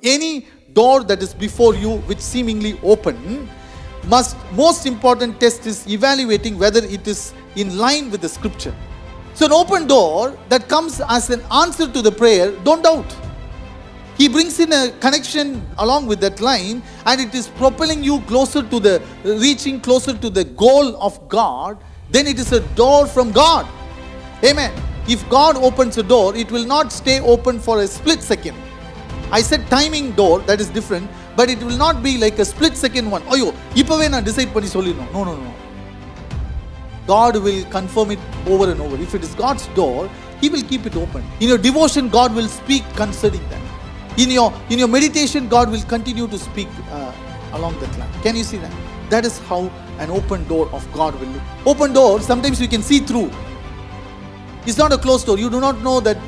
Any door that is before you which seemingly open, most important test is evaluating whether it is in line with the scripture. So an open door that comes as an answer to the prayer, don't doubt. He brings in a connection along with that line, and it is propelling you closer to the, reaching closer to the goal of God. Then it is a door from God. Amen. If God opens a door, it will not stay open for a split second. I said timing door, that is different, but it will not be like a split second one. Ayo, ipave na decide panni sollino. No. God will confirm it over and over. If it is God's door, He will keep it open. In your devotion, God will speak concerning that. In your meditation, God will continue to speak along that line. Can you see that? That is how an open door of God will look. Open door, sometimes you can see through. It's not a closed door. You do not know that,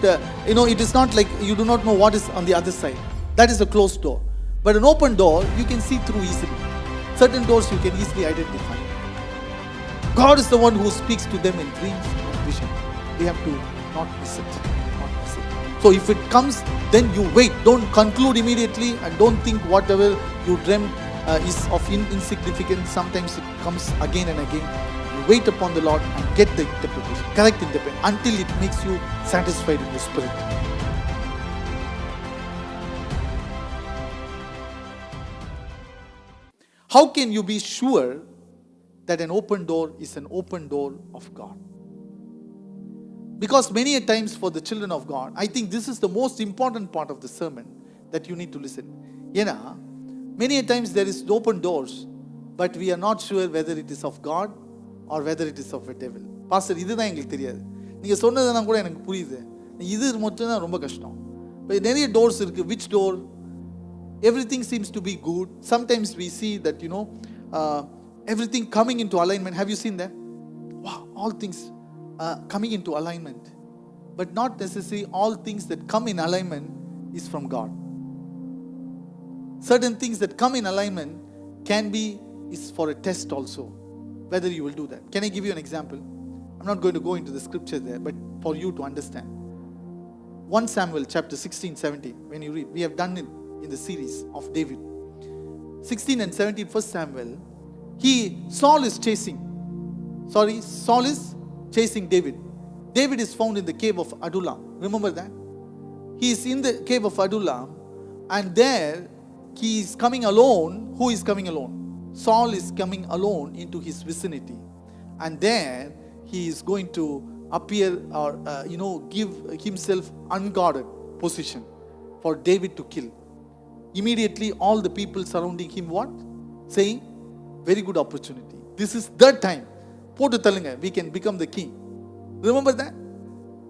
it is not like you do not know what is on the other side. That is a closed door. But an open door, you can see through easily. Certain doors you can easily identify. God is the one who speaks to them in dreams and vision. We have to not miss it. So if it comes, then you wait. Don't conclude immediately and don't think whatever you dreamt is of insignificance. Sometimes it comes again and again. You wait upon the Lord and get the interpretation, correct interpretation, until it makes you satisfied in your spirit. How can you be sure that an open door is an open door of God? Because many a times for the children of God, I think this is the most important part of the sermon that you need to listen. Many a times there is open doors, but we are not sure whether it is of God or whether it is of a devil. Pastor, இதுதான் எங்களுக்கு தெரியாது. நீங்க சொன்னதெல்லாம் கூட எனக்கு புரியுது. இது மட்டும் தான் ரொம்ப கஷ்டம். But நிறைய doors இருக்கு. Which door? Everything seems to be good. Sometimes we see that, everything coming into alignment. Have you seen that? Wow, all things coming into alignment. But not necessarily all things that come in alignment is from God. Certain things that come in alignment is for a test also, whether you will do that. Can I give you an example? I'm not going to go into the scripture there, but for you to understand. 1 Samuel chapter 16, 17, when you read, we have done it in the series of David. 16 and 17, 1 Samuel, Saul is chasing David. David is found in the cave of Adullam. Remember that? He is in the cave of Adullam, and there he is coming alone. Who is coming alone? Saul is coming alone into his vicinity. And there he is going to appear or, give himself unguarded position for David to kill. Immediately all the people surrounding him what? Saying, very good opportunity. This is the time. We can become the king. Remember that?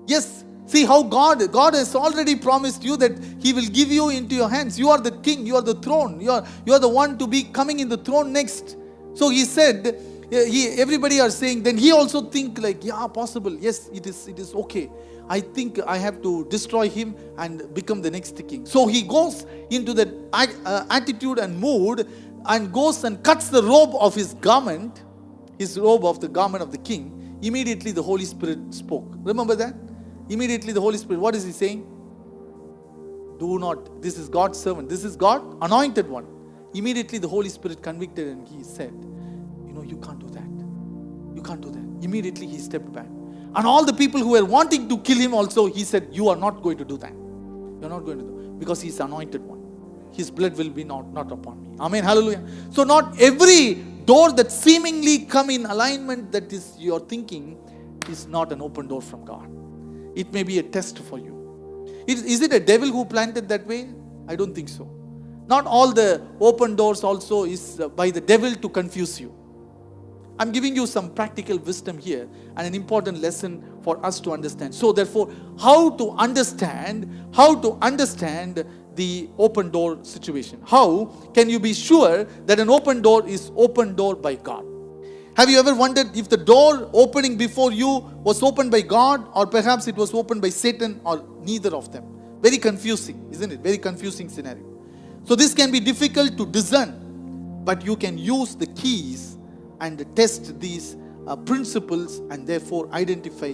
Yes. See how God has already promised you that He will give you into your hands. You are the king. You are the throne. You are the one to be coming in the throne next. So He said, everybody are saying, then he also think like, yeah, possible. Yes, it is okay. I think I have to destroy him and become the next king. So he goes into that attitude and mood and goes and cuts the robe of his garment, his robe of the garment of the king. Immediately the Holy Spirit spoke. Remember that? Immediately the Holy Spirit, what is He saying? Do not, this is God's servant. This is God, anointed one. Immediately the Holy Spirit convicted and He said, you can't do that. You can't do that. Immediately he stepped back. And all the people who were wanting to kill him also, he said, you are not going to do that. You're not going to do it. Because He's anointed one. His blood will be not upon me. Amen. Hallelujah. So not every door that seemingly come in alignment that is your thinking is not an open door from God. It may be a test for you. Is it a devil who planted that way? I don't think so. Not all the open doors also is by the devil to confuse you. I'm giving you some practical wisdom here and an important lesson for us to understand. So therefore, how to understand the open door situation? How can you be sure that an open door is open door by God? Have you ever wondered if the door opening before you was opened by God, or perhaps it was opened by Satan, or neither of them? Very confusing, isn't it? Very confusing scenario. So this can be difficult to discern, but you can use the keys and test these principles and therefore identify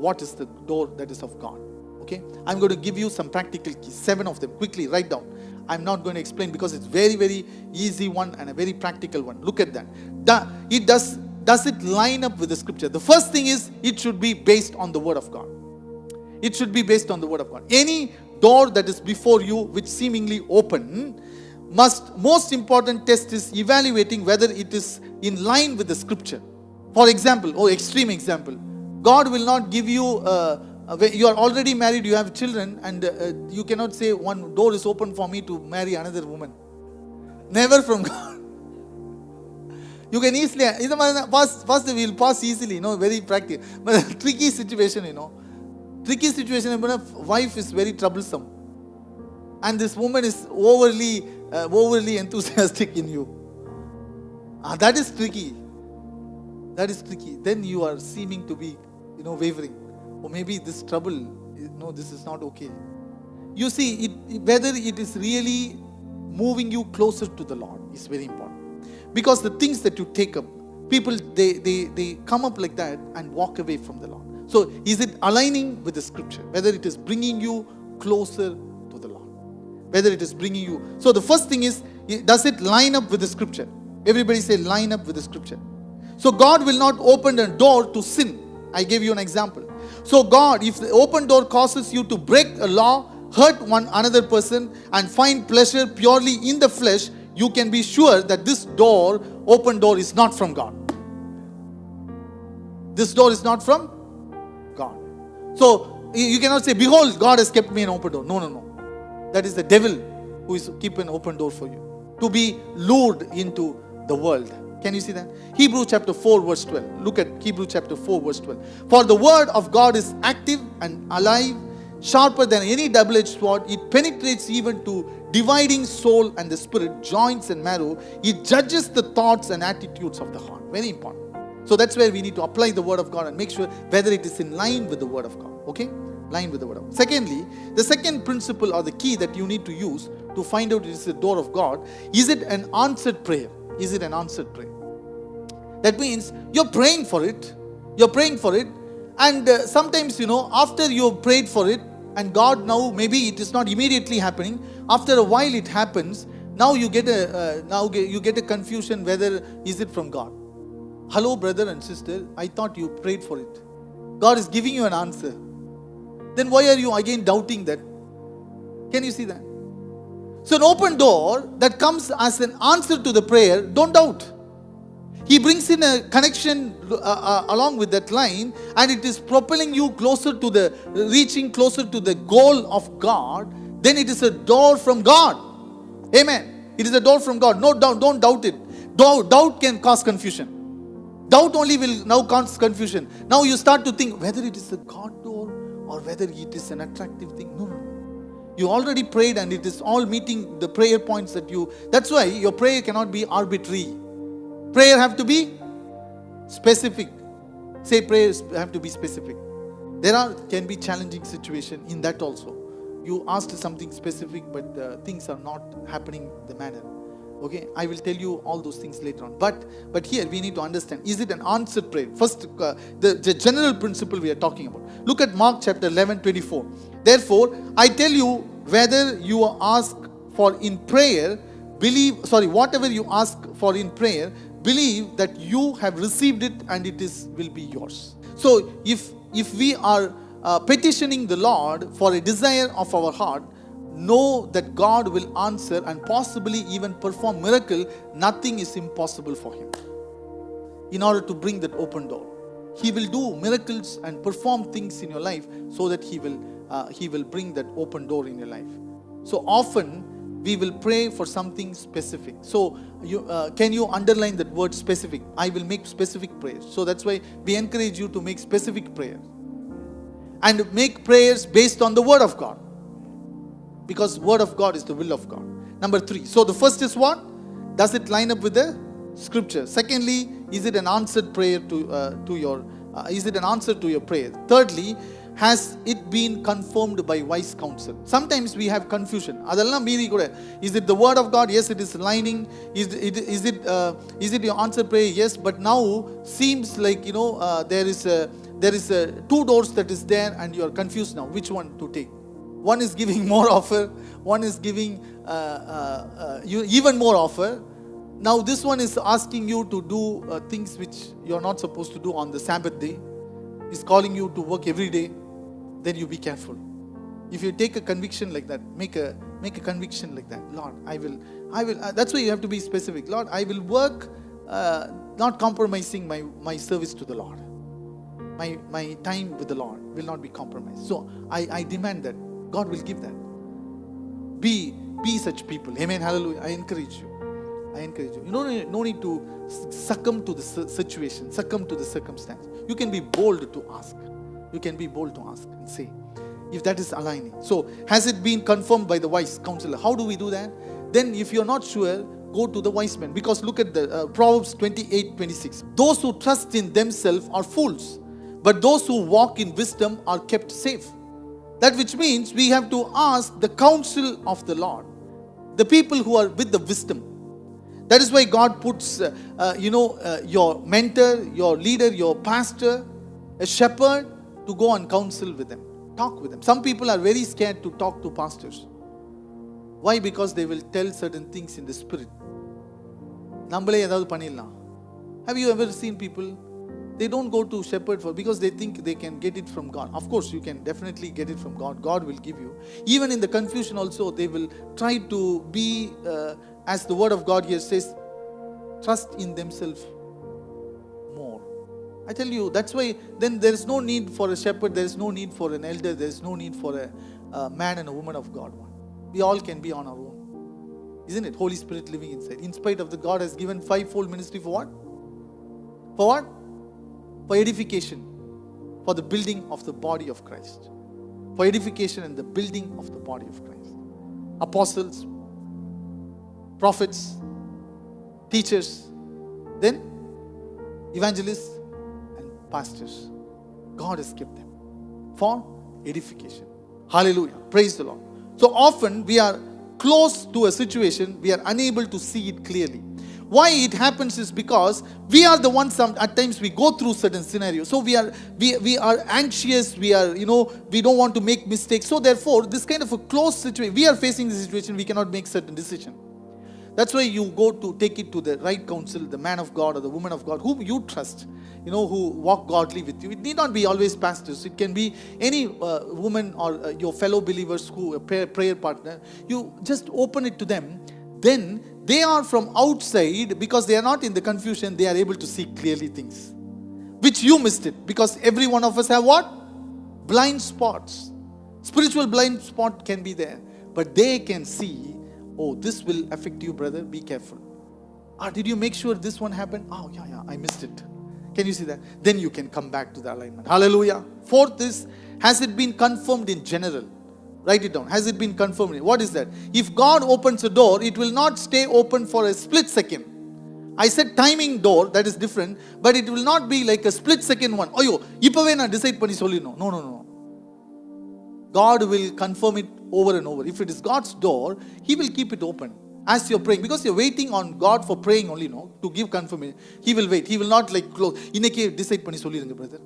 what is the door that is of God. Okay? I'm going to give you some practical keys, 7 of them. Quickly, write down. I'm not going to explain because it's very, very easy one and a very practical one. Look at that. Does it line up with the scripture? The first thing is, it should be based on the word of God. It should be based on the word of God. Any door that is before you which seemingly open, most important test is evaluating whether it is in line with the scripture. For example, extreme example, God will not give you, you are already married, you have children, and you cannot say one door is open for me to marry another woman. Never from God. You can easily, first we will pass easily, very practical. But tricky situation, Tricky situation, wife is very troublesome. And this woman is overly enthusiastic in you. That is tricky. That is tricky. Then you are seeming to be, wavering. Or maybe this trouble, this is not okay. You see, whether it is really moving you closer to the Lord is very important. Because the things that you take up, people, they come up like that and walk away from the Lord. So, is it aligning with the scripture? Whether it is bringing you closer to the Lord. Whether it is bringing you. So, the first thing is, does it line up with the scripture? Everybody say, line up with the scripture. So, God will not open a door to sin. I gave you an example. So, God, if the open door causes you to break a law, hurt one another person, and find pleasure purely in the flesh, you can be sure that this open door is not from God. This door is not from God. So, you cannot say, behold, God has kept me an open door. No. That is the devil who is keeping an open door for you. To be lured into the world. Can you see that? Hebrews chapter 4 verse 12. Look at Hebrews chapter 4 verse 12. For the word of God is active and alive, sharper than any double-edged sword. It penetrates even to dividing soul and the spirit, joints and marrow. It judges the thoughts and attitudes of the heart. Very important. So that's where we need to apply the word of God and make sure whether it is in line with the word of God. Okay? Line with the word of God. Secondly, the second principle or the key that you need to use to find out it is the door of God, is it an answered prayer? Is it an answered prayer? That means you're praying for it. You're praying for it. And sometimes, after you've prayed for it, and God now, maybe it is not immediately happening. After a while it happens. Now you get a confusion whether is it from God. Hello, brother and sister. I thought you prayed for it. God is giving you an answer. Then why are you again doubting that? Can you see that? So an open door that comes as an answer to the prayer, don't doubt. He brings in a connection along with that line, and it is propelling you reaching closer to the goal of God. Then it is a door from God. Amen. It is a door from God. No doubt, don't doubt it. Doubt can cause confusion. Doubt only will now cause confusion. Now you start to think whether it is a God door or whether it is an attractive thing. No. You already prayed and it is all meeting the prayer points that you. That's why your prayer cannot be arbitrary. Prayer have to be specific. Say prayers have to be specific. Can be challenging situation in that also. You asked something specific, but things are not happening the manner. Okay, I will tell you all those things later on. But here we need to understand, is it an answered prayer? First, the general principle we are talking about. Look at Mark chapter 11:24. Therefore, I tell you, whether you ask for in prayer, whatever you ask for in prayer, believe that you have received it and it will be yours. So, if we are petitioning the Lord for a desire of our heart, know that God will answer and possibly even perform miracle. Nothing is impossible for Him. In order to bring that open door, He will do miracles and perform things in your life so that He will bring that open door in your life. So often we will pray for something specific. So can you underline that word specific? I will make specific prayers. So that's why we encourage you to make specific prayers and make prayers based on the word of God. Because word of God is the will of God. Number 3. So the first is what? Does it line up with the scripture? Secondly, is it an answered prayer is it an answer to your prayer? Thirdly, has it been confirmed by wise counsel? Sometimes we have confusion. Is it the word of God? Yes, it is lining. Is it your answered prayer? Yes, but now seems like there is two doors that is there and you are confused now. Which one to take? One is giving more offer. One is giving you even more offer. Now this one is asking you to do things which you're not supposed to do on the Sabbath day. He's calling you to work every day. Then you be careful. If you take a conviction like that, make a conviction like that. Lord, I will. That's why you have to be specific. Lord, I will work, not compromising my service to the Lord. My time with the Lord will not be compromised. So I demand that. God will give that. Be such people. Amen. Hallelujah. I encourage you. You no need to succumb to the situation, succumb to the circumstance. You can be bold to ask. You can be bold to ask and say, if that is aligning. So, has it been confirmed by the wise counselor? How do we do that? Then, if you're not sure, go to the wise men. Because look at the Proverbs 28:26. Those who trust in themselves are fools, but those who walk in wisdom are kept safe. That which means we have to ask the counsel of the Lord, the people who are with the wisdom. That is why God puts, your mentor, your leader, your pastor, a shepherd to go and counsel with them, talk with them. Some people are very scared to talk to pastors. Why? Because they will tell certain things in the spirit. Have you ever seen people? They don't go to shepherd because they think they can get it from God. Of course, you can definitely get it from God. God will give you. Even in the confusion also, they will try to be, as the word of God here says, trust in themselves more. I tell you, that's why then there is no need for a shepherd, there is no need for an elder, there is no need for a man and a woman of God. We all can be on our own. Isn't it? Holy Spirit living inside. In spite of the God has given fivefold ministry for what? For what? For edification. For the building of the body of Christ. For edification and the building of the body of Christ. Apostles, prophets, teachers, then evangelists and pastors. God has kept them for edification. Hallelujah. Praise the Lord. So often we are close to a situation, we are unable to see it clearly. Why it happens is because we are the ones, at times we go through certain scenarios. So we are anxious, we don't want to make mistakes. So therefore, this kind of a close situation, we are facing the situation, we cannot make certain decision. That's why you go to take it to the right counsel, the man of God or the woman of God, whom you trust, who walk godly with you. It need not be always pastors. It can be any woman or your fellow believers who a prayer partner. You just open it to them. Then they are from outside, because they are not in the confusion, they are able to see clearly things, which you missed it. Because every one of us have what? Blind spots. Spiritual blind spot can be there. But they can see, oh, this will affect you, brother, be careful. Did you make sure this one happened? Oh, yeah, I missed it. Can you see that? Then you can come back to the alignment. Hallelujah. Fourth is, has it been confirmed in general? Write it down. Has it been confirmed? What is that? If God opens a door, it will not stay open for a split second. I said timing door, that is different, but it will not be like a split second one. Oh, ipave na decide panni sollino. No. God will confirm it over and over. If it is God's door, He will keep it open as you're praying. Because you're waiting on God for praying only, to give confirmation. He will wait. He will not close. Inneke decide panni sollirunga, brother.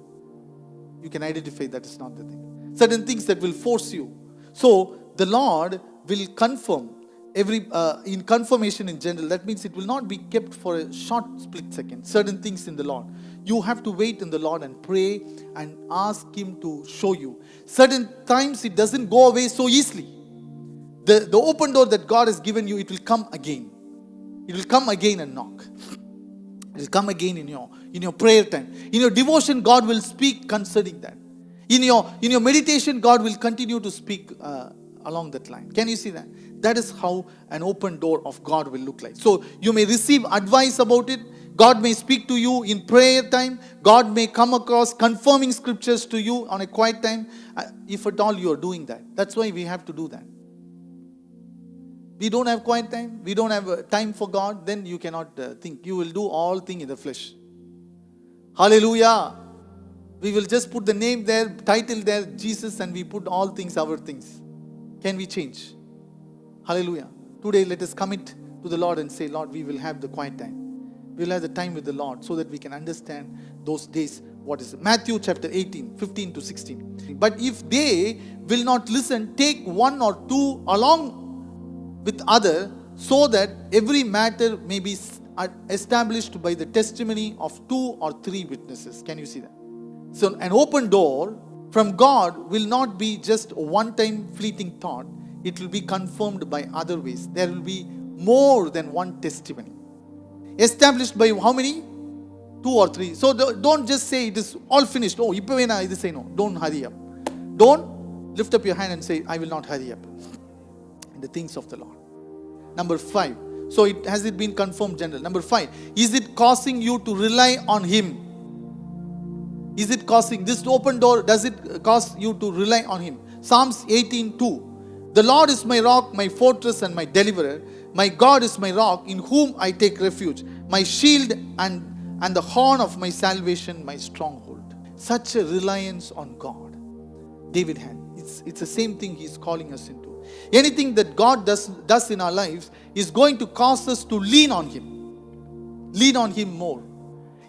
You can identify that is not the thing. Certain things that will force you. So, the Lord will confirm in confirmation in general. That means it will not be kept for a short split second. Certain things in the Lord. You have to wait in the Lord and pray and ask Him to show you. Certain times it doesn't go away so easily. The open door that God has given you, it will come again. It will come again and knock. It will come again in your prayer time. In your devotion, God will speak concerning that. In your meditation, God will continue to speak along that line. Can you see that? That is how an open door of God will look like. So you may receive advice about it. God may speak to you in prayer time. God may come across confirming scriptures to you on a quiet time. If at all you are doing that. That's why we have to do that. We don't have quiet time. We don't have time for God. Then you cannot think. You will do all things in the flesh. Hallelujah. We will just put the name there, title there, Jesus, and we put all things, our things. Can we change? Hallelujah. Today let us commit to the Lord and say, Lord, we will have the quiet time. We will have the time with the Lord so that we can understand those days. What is it? Matthew chapter 18, 15 to 16. But if they will not listen, take one or two along with other, so that every matter may be established by the testimony of 2 or 3 witnesses. Can you see that? So an open door from God will not be just a one-time fleeting thought. It will be confirmed by other ways. There will be more than one testimony. Established by how many? 2 or 3. So don't just say it is all finished. Oh, ippave na idu say no. Don't hurry up. Don't lift up your hand and say, I will not hurry up in the things of the Lord. Number 5. So has it been confirmed general? Number 5. Is it causing you to rely on Him? Is it causing this open door? Does it cause you to rely on Him? Psalms 18:2. The Lord is my rock, my fortress and my deliverer. My God is my rock, in whom I take refuge. My shield and the horn of my salvation, my stronghold. Such a reliance on God David had. It's the same thing He's calling us into. Anything that God does in our lives is going to cause us to lean on Him. Lean on Him more.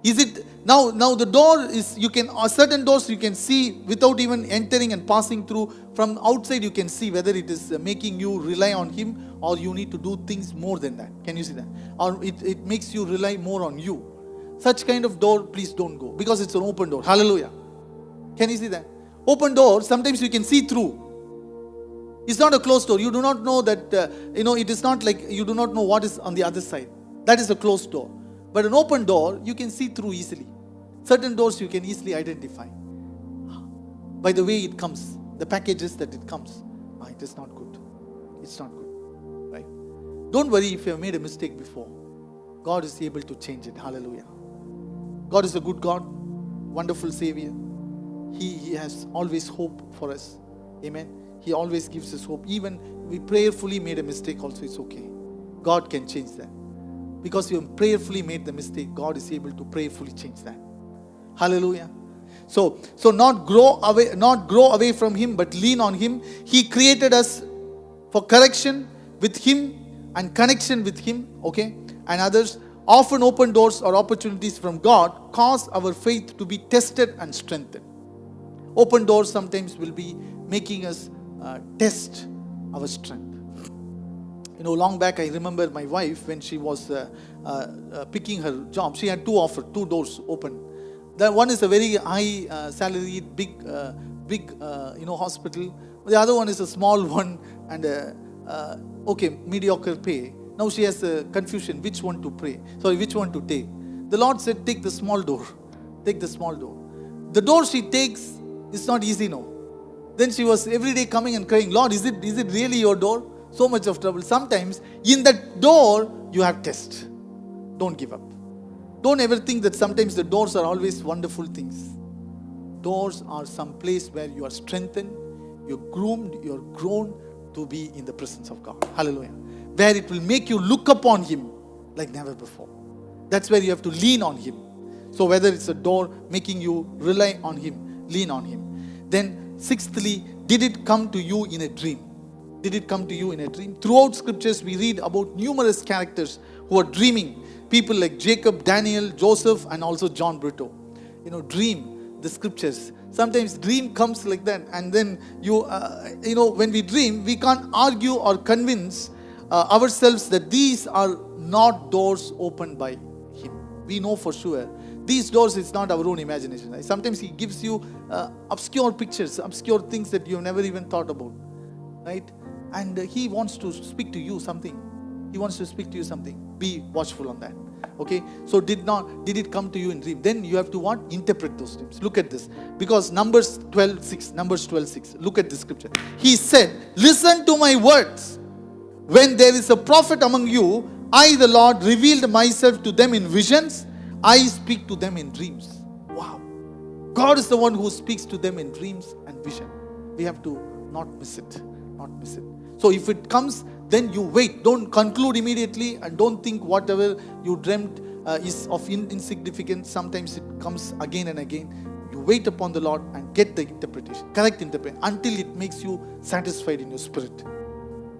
Is it now the door is, you can, certain doors you can see without even entering and passing through. From outside you can see whether it is making you rely on Him, or you need to do things more than that. Can you see that? Or it makes you rely more on you. Such kind of door, please don't go, because it's an open door. Hallelujah. Can you see that? Open door, sometimes you can see through. It's not a closed door. You do not know that, it is not like you do not know what is on the other side. That is a closed door. But an open door, you can see through easily. Certain doors you can easily identify by the way it comes, the packages that it comes. It is not good. It's not good. Right? Don't worry if you have made a mistake before. God is able to change it. Hallelujah. God is a good God, wonderful Savior. He has always hope for us. Amen. He always gives us hope. Even we prayerfully made a mistake also, it's okay. God can change that. Because you prayerfully made the mistake, God is able to prayerfully change that. Hallelujah. So not grow away from Him, but lean on Him. He created us for correction with Him and connection with Him, okay? And others. Often open doors or opportunities from God cause our faith to be tested and strengthened. Open doors sometimes will be making us test our strength. Long back I remember my wife, when she was picking her job, she had 2 doors open. The one is a very high salaried, big hospital. The other one is a small one and mediocre pay. Now she has a confusion which one to which one to take. The Lord said, take the small door. Take the small door. The door she takes is not easy now. Then she was every day coming and crying, Lord, is it really your door? So much of trouble. Sometimes in that door you have test. Don't give up. Don't ever think that sometimes the doors are always wonderful things. Doors are some place where you are strengthened, you're groomed, you're grown to be in the presence of God. Hallelujah. Where it will make you look upon Him like never before. That's where you have to lean on Him. So whether it's a door making you rely on Him, lean on Him. Then sixthly, did it come to you in a dream? Did it come to you in a dream? Throughout scriptures we read about numerous characters who are dreaming. People like Jacob, Daniel, Joseph and also John Brito. Dream the scriptures. Sometimes dream comes like that, and then when we dream, we can't argue or convince ourselves that these are not doors opened by Him. We know for sure these doors, it's not our own imagination. Right? Sometimes He gives you obscure pictures, obscure things that you've never even thought about, right? And He wants to speak to you something. He wants to speak to you something. Be watchful on that. Okay, so did it come to you in dream? Then you have to what? Interpret those dreams. Look at this. Because Numbers 12:6. Look at this scripture. He said, listen to my words. When there is a prophet among you, I, the Lord, revealed myself to them in visions. I speak to them in dreams. Wow. God is the one who speaks to them in dreams and vision. We have to not miss it. Not miss it. So if it comes, then you wait. Don't conclude immediately, and don't think whatever you dreamt is of insignificance. Sometimes it comes again and again. You wait upon the Lord and get the interpretation, correct interpretation, until it makes you satisfied in your spirit.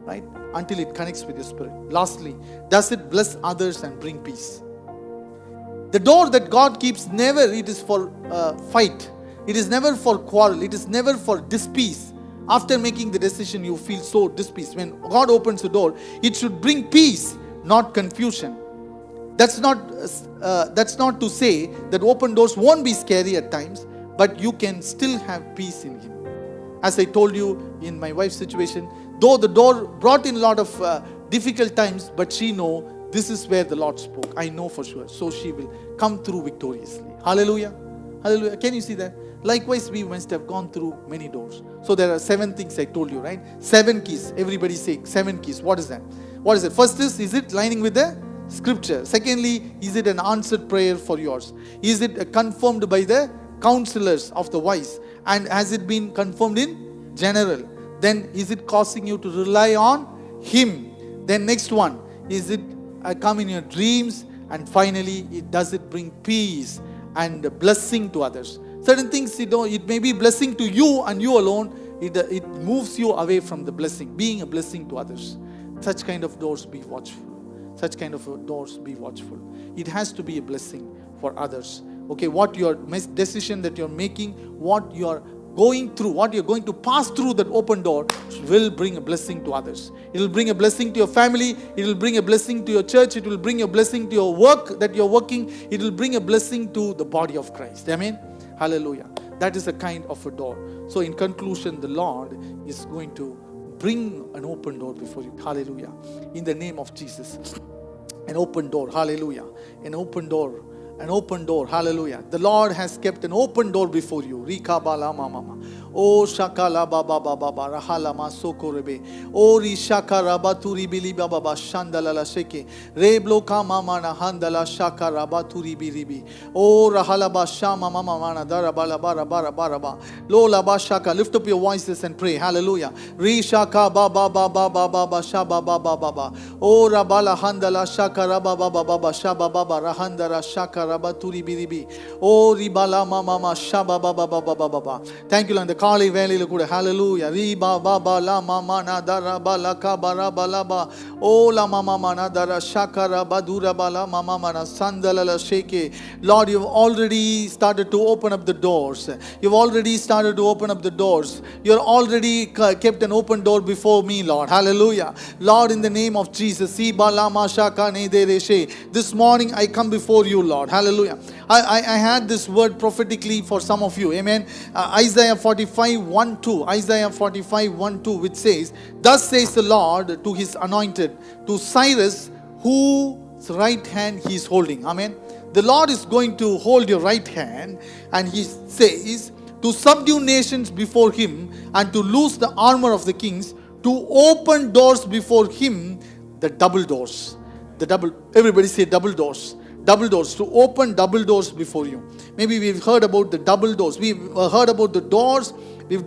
Right? Until it connects with your spirit. Lastly, does it bless others and bring peace? The door that God keeps, never it is for fight. It is never for quarrel. It is never for dispeace. After making the decision, you feel so dispeace. When God opens the door, it should bring peace, not confusion. That's not to say that open doors won't be scary at times, but you can still have peace in Him. As I told you in my wife's situation, though the door brought in a lot of difficult times, but she know this is where the Lord spoke. I know for sure. So she will come through victoriously. Hallelujah. Hallelujah. Can you see that? Likewise, we must have gone through many doors. So there are 7 things I told you, right? 7 keys. Everybody say 7 keys. What is that? What is it? First is it lining with the scripture? Secondly, is it an answered prayer for yours? Is it confirmed by the counselors of the wise? And has it been confirmed in general? Then is it causing you to rely on Him? Then next one, is it come in your dreams? And finally, does it bring peace and blessing to others? Certain things, it may be blessing to you and you alone. It moves you away from the blessing, being a blessing to others. Such kind of doors, be watchful. Such kind of doors, be watchful. It has to be a blessing for others. Okay, what your decision that you're making, what you're going through, what you're going to pass through that open door will bring a blessing to others. It will bring a blessing to your family. It will bring a blessing to your church. It will bring a blessing to your work that you're working. It will bring a blessing to the body of Christ. Amen. Hallelujah. That is a kind of a door. So in conclusion, the Lord is going to bring an open door before you. Hallelujah. In the name of Jesus. An open door. Hallelujah. An open door. An open door. Hallelujah. The Lord has kept an open door before you. Rika bala mama. O shakala baba baba rahala masokorebe. O rishakara baturi bili baba shandala la sheke. Reblo kama mana handala shakara baturi bilibi. O rahala bashama mama mana dara bala bara bara bara ba. Lola bashaka. Lift up your voices and pray. Hallelujah. Rishaka baba baba baba shaba baba baba. O rabala handala shakara baba baba shaba baba rahandara shakara baturi bilibi. O ribala mama shaba baba baba baba. Thank you, Lord. The காலை வேளையில கூட ஹalleluya ரீபா பாபா லா மாமா நதர பலகா பரபலபா ஓ லா மாமா நதர ஷகர பதுர பல மாமா மன சந்தலல ஷேகே. Lord, you've already started to open up the doors. You've already started to open up the doors. You're already kept an open door before me, Lord. Hallelujah. Lord, in the name of Jesus, this morning I come before you, Lord. Hallelujah. I had this word prophetically for some of you. Amen. Isaiah 45:1-2. Isaiah 45:1-2, which says, "Thus says the Lord to His anointed, to Cyrus, whose right hand He is holding." Amen. The Lord is going to hold your right hand, and He says, to subdue nations before Him, and to loose the armor of the kings, to open doors before Him, the double doors. Everybody say double doors. Double doors, to open double doors before you. Maybe we've heard about the double doors. We've heard about the doors. We've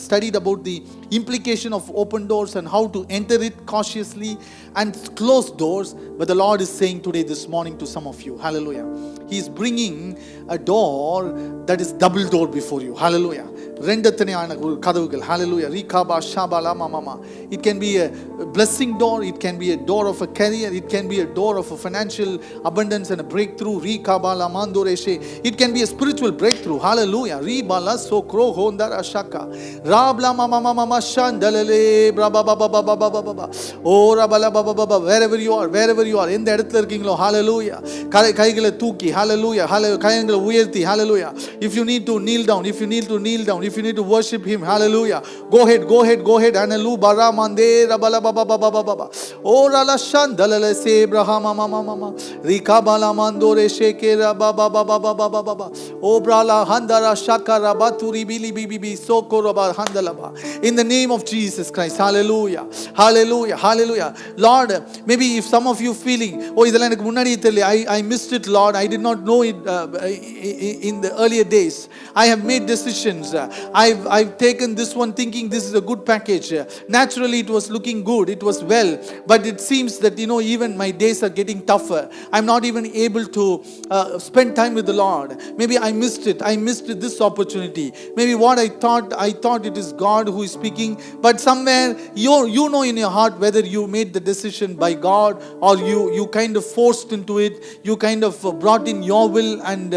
studied about the implication of open doors and how to enter it cautiously and close doors. But the Lord is saying today, this morning, to some of you, hallelujah, He is bringing a door that is double door before you. Hallelujah. Hallelujah. It can be a blessing door. It can be a door of a career. It can be a door of a financial abundance and a breakthrough. It can be a spiritual breakthrough. Hallelujah. Wherever you are, in the இடத்துல இருக்கீங்களோ, hallelujah. கைகளை தூக்கி, hallelujah, கைகளை உயர்த்தி, hallelujah. If you need to kneel down, if you need to worship Him, hallelujah. Go ahead, hallelujah. Bara mande rabala baba baba baba. O rala shandalale se Abraham mama. Rikabala mandore shekera baba baba baba baba. O brala handara shakara baturi bili bibi sokoroba handalaba. In the name of Jesus Christ, hallelujah, hallelujah, hallelujah. Lord, maybe if some of you feeling, oh, idella enakku munnadi theriyala, I missed it, Lord. I did not know it in the earlier days. I have made decisions. I've taken this one thinking this is a good package. Naturally, it was looking good. It was well. But it seems that, even my days are getting tougher. I'm not even able to spend time with the Lord. Maybe I missed it. I missed this opportunity. Maybe what I thought it is God who is speaking, but somewhere you know in your heart whether you made the decision by God or you kind of forced into it, you kind of brought in your will and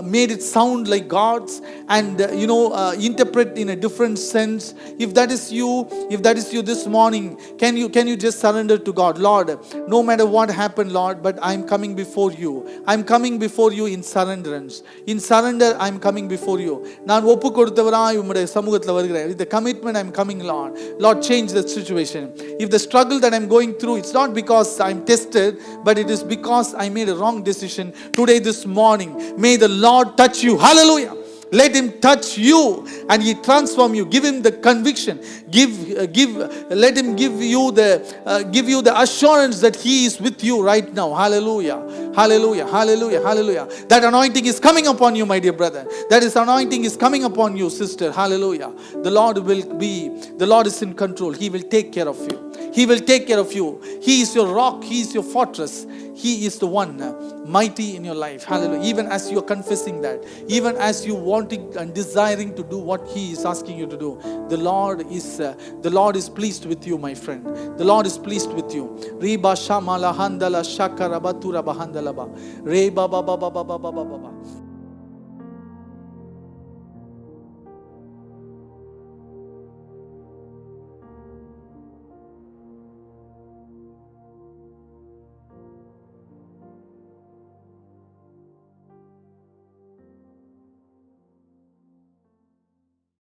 made it sound like God's, and interpret in a different sense. If that is you this morning, can you just surrender to God? Lord, no matter what happened, Lord, but I'm coming before you. I'm coming before you in surrenderance. In surrender, I'm coming before you. நான் ஒப்பு கொடுத்தவராய் உம்முடைய சமூகத்தில் வருகிறேன். With the commitment, I'm coming, Lord. Lord, change the situation. If the struggle that I'm going through, it's not because I'm tested, but it is because I made a wrong decision. Today, this morning, may the Lord touch you. Hallelujah. Let him touch you and he transform you. Give him the conviction. Let him give you the assurance that he is with you right now. Hallelujah. Hallelujah. Hallelujah. Hallelujah. That anointing is coming upon you, my dear brother. That anointing is coming upon you, sister. Hallelujah. The Lord is in control. He will take care of you. He will take care of you. He is your rock. He is your fortress. He is the one mighty in your life. Hallelujah. Even as you are confessing that, even as you wanting and desiring to do what he is asking you to do, the Lord is pleased with you, my friend. The Lord is pleased with you. Reba shamala handala shakarabatura bahandalaba. Reba ba ba ba ba ba ba ba ba.